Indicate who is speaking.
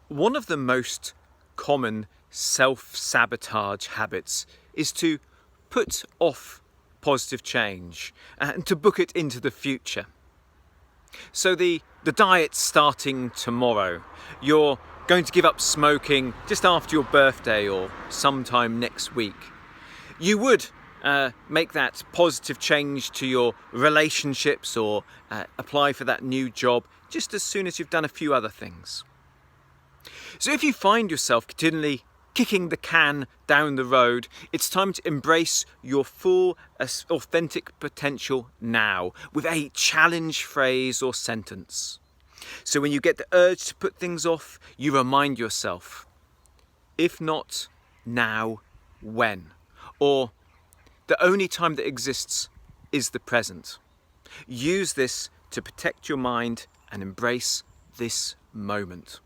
Speaker 1: One of the most common self-sabotage habits is to put off positive change and to book it into the future. So the diet's starting tomorrow. You're going to give up smoking just after your birthday or sometime next week. You would make that positive change to your relationships or apply for that new job just as soon as you've done a few other things. So if you find yourself continually kicking the can down the road, it's time to embrace your full, authentic potential now with a challenge phrase or sentence. So when you get the urge to put things off, you remind yourself, if not now, when? Or the only time that exists is the present. Use this to protect your mind and embrace this moment.